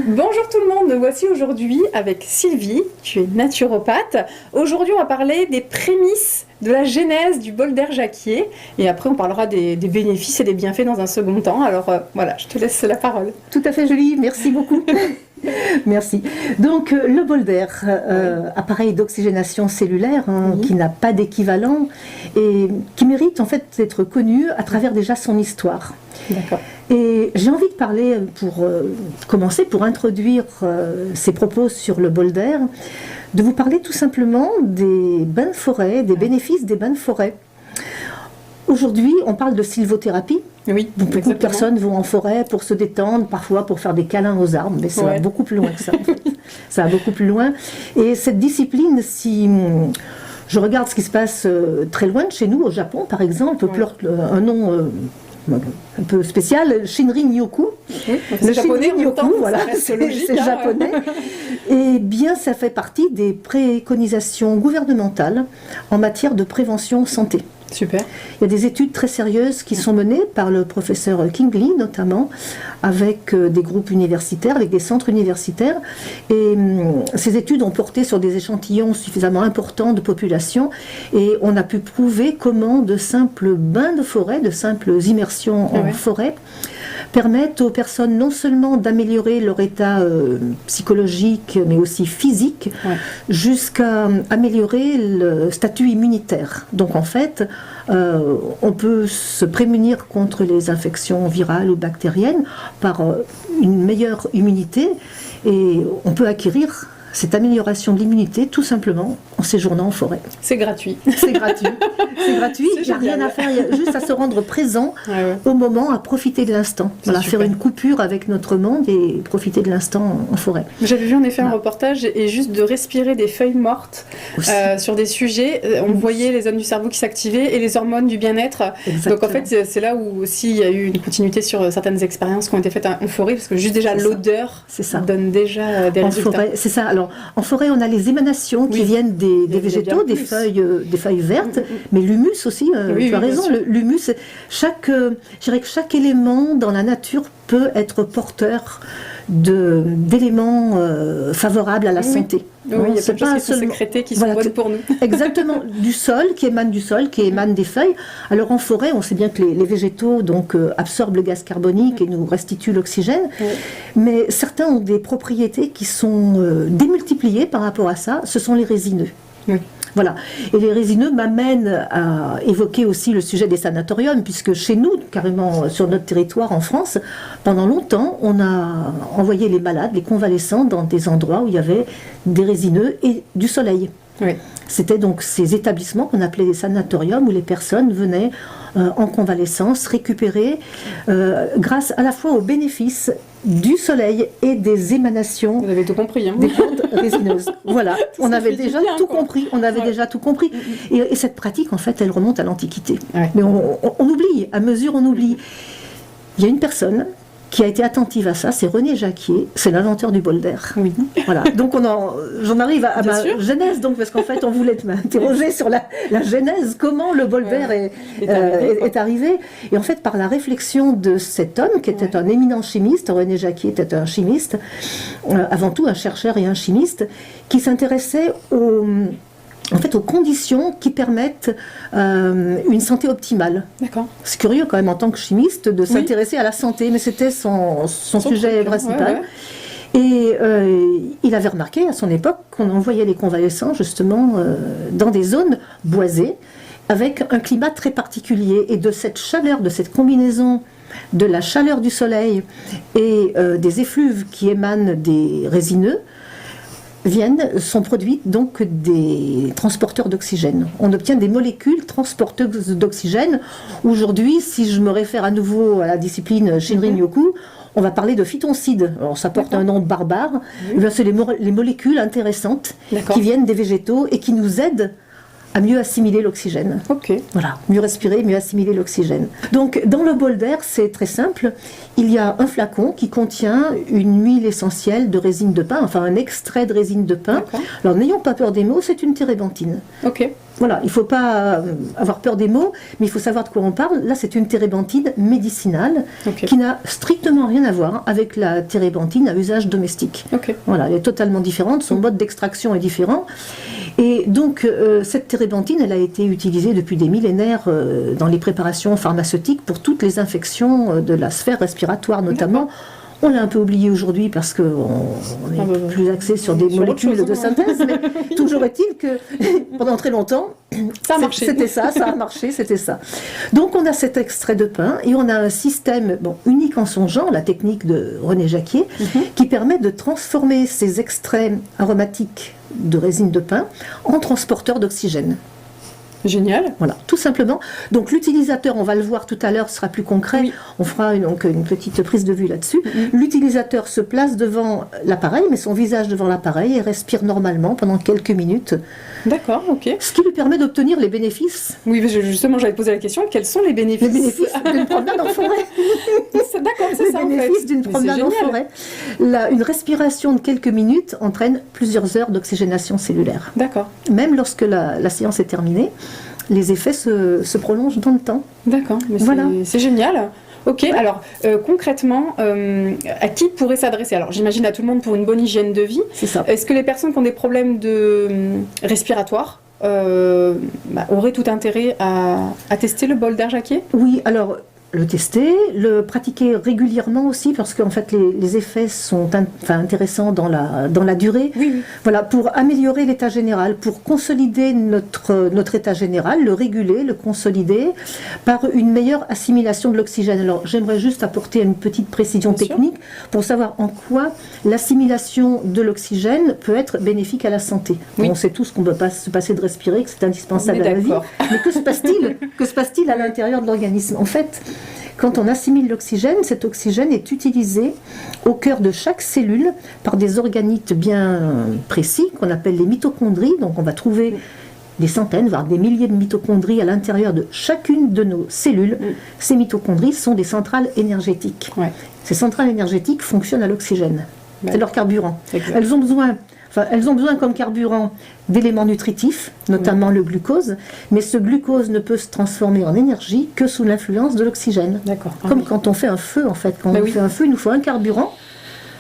Bonjour tout le monde, nous voici aujourd'hui avec Sylvie, tu es naturopathe. Aujourd'hui on va parler des prémices de la genèse du bol d'air jacquier et après on parlera des bénéfices et des bienfaits dans un second temps. Alors voilà, je te laisse la parole. Tout à fait Julie, merci beaucoup. Merci. Donc le bol d'air, appareil d'oxygénation cellulaire qui n'a pas d'équivalent et qui mérite en fait d'être connu à travers déjà son histoire. D'accord. Et j'ai envie de parler, pour commencer, pour introduire ces propos sur le bol d'air, de vous parler tout simplement des bains de forêt, des bénéfices des bains de forêt. Aujourd'hui, on parle de sylvothérapie. Oui, beaucoup de personnes vont en forêt pour se détendre, parfois pour faire des câlins aux arbres, mais ça va beaucoup plus loin que ça. En fait. Ça va beaucoup plus loin. Et cette discipline, si je regarde ce qui se passe très loin de chez nous, au Japon par exemple, porte un nom un peu spécial, Shinrin-yoku. C'est japonais, voilà, c'est japonais. Et bien, ça fait partie des préconisations gouvernementales en matière de prévention santé. Super. Il y a des études très sérieuses qui sont menées par le professeur Kingley notamment, avec des groupes universitaires, avec des centres universitaires. Et ces études ont porté sur des échantillons suffisamment importants de population et on a pu prouver comment de simples bains de forêt, de simples immersions en forêt, permettent aux personnes non seulement d'améliorer leur état psychologique, mais aussi physique, jusqu'à améliorer le statut immunitaire. Donc en fait, on peut se prémunir contre les infections virales ou bactériennes par une meilleure immunité et on peut acquérir cette amélioration de l'immunité tout simplement en séjournant en forêt. C'est gratuit. C'est gratuit. C'est gratuit. Il n'y a rien à faire, il y a juste à se rendre présent au moment, à profiter de l'instant. Voilà, faire une coupure avec notre monde et profiter de l'instant en forêt. J'avais vu en effet un reportage et juste de respirer des feuilles mortes sur des sujets, on voyait les zones du cerveau qui s'activaient et les hormones du bien-être. Exactement. Donc en fait, c'est là où aussi il y a eu une continuité sur certaines expériences qui ont été faites en forêt, parce que juste déjà l'odeur donne déjà des résultats. Forêt, c'est ça. Alors, en forêt, on a les émanations qui viennent des végétaux, des feuilles vertes, mais l'humus aussi, tu as raison, l'humus, je dirais que chaque élément dans la nature peut être porteur d'éléments favorables à la santé. Oui, il y a plein de choses qui sont sécrétées, qui sont bonnes pour nous. Exactement, du sol, qui émane des feuilles. Alors en forêt, on sait bien que les végétaux absorbent le gaz carbonique et nous restituent l'oxygène, mais certains ont des propriétés qui sont démultipliées par rapport à ça, ce sont les résineux. Voilà. Et les résineux m'amènent à évoquer aussi le sujet des sanatoriums, puisque chez nous, carrément sur notre territoire en France, pendant longtemps, on a envoyé les malades, les convalescents, dans des endroits où il y avait des résineux et du soleil. C'était donc ces établissements qu'on appelait des sanatoriums où les personnes venaient en convalescence récupérer grâce à la fois aux bénéfices du soleil et des émanations. Vous avez tout compris, des plantes résineuses. Voilà, on avait déjà tout compris. On avait déjà tout compris. Et cette pratique, en fait, elle remonte à l'Antiquité. Mais on oublie, à mesure on oublie. Il y a une personne qui a été attentive à ça, c'est René Jacquier, c'est l'inventeur du bol d'air. Voilà. Donc j'en arrive à ma genèse, parce qu'en fait on voulait m'interroger sur la genèse, comment le bol d'air est arrivé. Et en fait par la réflexion de cet homme qui était un éminent chimiste, René Jacquier était un chimiste, avant tout un chercheur et un chimiste, qui s'intéressait aux conditions qui permettent une santé optimale. D'accord. C'est curieux quand même en tant que chimiste de s'intéresser à la santé, mais c'était son sujet principal. Et il avait remarqué à son époque qu'on envoyait les convalescents justement dans des zones boisées avec un climat très particulier. Et de cette chaleur, de cette combinaison de la chaleur du soleil et des effluves qui émanent des résineux, sont produits donc des transporteurs d'oxygène. On obtient des molécules transporteuses d'oxygène. Aujourd'hui, si je me réfère à nouveau à la discipline Shinrin-yoku, on va parler de phytoncides. Alors ça porte un nom barbare. C'est les molécules intéressantes qui viennent des végétaux et qui nous aident à mieux assimiler l'oxygène. Ok. Voilà, mieux respirer, mieux assimiler l'oxygène. Donc dans le bol d'air, c'est très simple. Il y a un flacon qui contient une huile essentielle de résine de pin, enfin un extrait de résine de pin. D'accord. Alors n'ayons pas peur des mots, c'est une térébenthine. Ok. Voilà, il ne faut pas avoir peur des mots, mais il faut savoir de quoi on parle. Là, c'est une térébenthine médicinale qui n'a strictement rien à voir avec la térébenthine à usage domestique. Ok. Voilà, elle est totalement différente, son mode d'extraction est différent. Et donc, cette térébenthine, elle a été utilisée depuis des millénaires dans les préparations pharmaceutiques pour toutes les infections de la sphère respiratoire notamment. On l'a un peu oublié aujourd'hui parce qu'on est plus axé sur des molécules de synthèse, mais toujours est-il que pendant très longtemps, ça a marché. C'était ça, ça a marché, c'était ça. Donc on a cet extrait de pin et on a un système unique en son genre, la technique de René Jacquier, qui permet de transformer ces extraits aromatiques de résine de pin en transporteurs d'oxygène. Génial. Voilà, tout simplement. Donc l'utilisateur, on va le voir tout à l'heure, sera plus concret. Oui. On fera une petite prise de vue là-dessus. L'utilisateur se place devant l'appareil, met son visage devant l'appareil et respire normalement pendant quelques minutes. D'accord, ok. Ce qui lui permet d'obtenir les bénéfices. Oui, justement, j'avais posé la question, quels sont les bénéfices? Les bénéfices d'une promenade en forêt. D'accord, c'est ça en fait. Les bénéfices d'une promenade en forêt. Une respiration de quelques minutes entraîne plusieurs heures d'oxygénation cellulaire. D'accord. Même lorsque la séance est terminée, les effets se prolongent dans le temps. D'accord, mais voilà. C'est génial. Ok, ouais. Alors concrètement, à qui pourrait s'adresser? Alors j'imagine à tout le monde pour une bonne hygiène de vie. C'est ça. Est-ce que les personnes qui ont des problèmes respiratoires auraient tout intérêt à tester le bol d'air Jacquier? Oui, alors le tester, le pratiquer régulièrement aussi, parce qu'en fait les effets sont intéressants dans la durée. Oui. Voilà, pour améliorer l'état général, pour consolider notre état général, le réguler, le consolider par une meilleure assimilation de l'oxygène. Alors j'aimerais juste apporter une petite précision technique pour savoir en quoi l'assimilation de l'oxygène peut être bénéfique à la santé. Oui. On sait tous qu'on ne peut pas se passer de respirer, que c'est indispensable à la vie. Mais que se passe-t-il? Que se passe-t-il à l'intérieur de l'organisme? En fait, quand on assimile l'oxygène, cet oxygène est utilisé au cœur de chaque cellule par des organites bien précis qu'on appelle les mitochondries. Donc on va trouver des centaines, voire des milliers de mitochondries à l'intérieur de chacune de nos cellules. Ces mitochondries sont des centrales énergétiques. Ouais. Ces centrales énergétiques fonctionnent à l'oxygène. Ouais. C'est leur carburant. Exact. Elles ont besoin comme carburant d'éléments nutritifs, notamment le glucose, mais ce glucose ne peut se transformer en énergie que sous l'influence de l'oxygène. D'accord. Comme quand on fait un feu, en fait. Quand on fait un feu, il nous faut un carburant.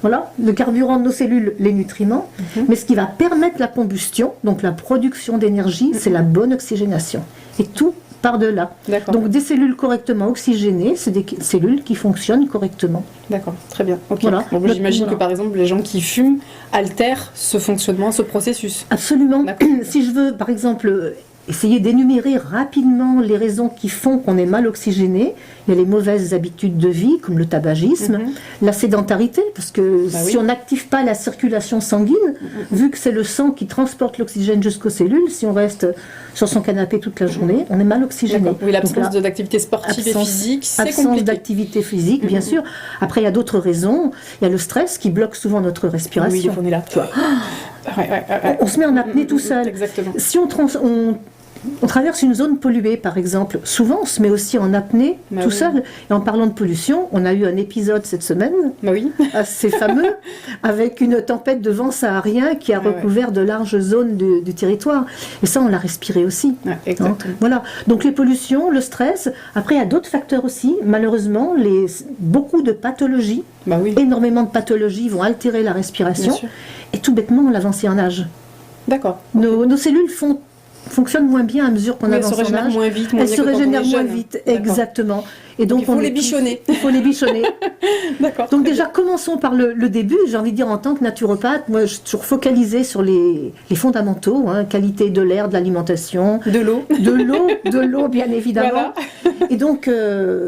Voilà, le carburant de nos cellules, les nutriments, mais ce qui va permettre la combustion, donc la production d'énergie, c'est la bonne oxygénation. Et tout part de là. Donc des cellules correctement oxygénées, c'est des cellules qui fonctionnent correctement. D'accord, très bien. Okay. Voilà. Bon, j'imagine que par exemple les gens qui fument altèrent ce fonctionnement, ce processus. Absolument. Si je veux par exemple essayer d'énumérer rapidement les raisons qui font qu'on est mal oxygéné, il y a les mauvaises habitudes de vie comme le tabagisme, la sédentarité, parce que si on n'active pas la circulation sanguine, vu que c'est le sang qui transporte l'oxygène jusqu'aux cellules, si on reste sur son canapé toute la journée, on est mal oxygéné. Oui, l'absence d'activité sportive et physique, c'est compliqué. Absence d'activité physique, bien sûr. Après, il y a d'autres raisons. Il y a le stress qui bloque souvent notre respiration. Oui, on est là. On se met en apnée tout seul. Exactement. Si on traverse une zone polluée, par exemple, souvent on se met aussi en apnée tout seul. Et en parlant de pollution, on a eu un épisode cette semaine assez fameux, avec une tempête de vent saharien qui a recouvert de larges zones du territoire. Et ça, on l'a respiré aussi. Exactement. Voilà. Donc les pollutions, le stress. Après, il y a d'autres facteurs aussi. Malheureusement, beaucoup de pathologies, énormément de pathologies vont altérer la respiration. Et tout bêtement, on avance en âge. D'accord. Nos cellules fonctionnent moins bien à mesure qu'on avance en âge. Elles se régénèrent moins vite, exactement. Et donc il faut les bichonner. Il faut les bichonner. D'accord. Donc déjà, commençons par le début. J'ai envie de dire, en tant que naturopathe, moi, je suis toujours focalisée sur les fondamentaux, qualité de l'air, de l'alimentation. De l'eau. De l'eau, bien évidemment. Voilà. Et donc,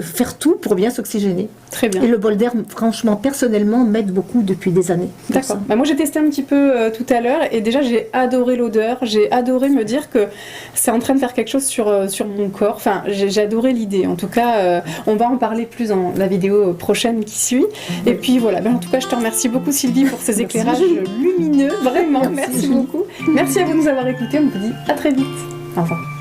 faire tout pour bien s'oxygéner. Très bien. Et le bol d'air, franchement, personnellement, m'aide beaucoup depuis des années. D'accord. Moi, j'ai testé un petit peu tout à l'heure et déjà, j'ai adoré l'odeur. J'ai adoré me dire que c'est en train de faire quelque chose sur mon corps. Enfin, j'ai adoré l'idée. En tout cas, on va en parler plus dans la vidéo prochaine qui suit. Et puis voilà, en tout cas, je te remercie beaucoup Sylvie pour ces éclairages lumineux. Vraiment, merci beaucoup. Merci à vous de nous avoir écoutés. On vous dit à très vite. Au revoir.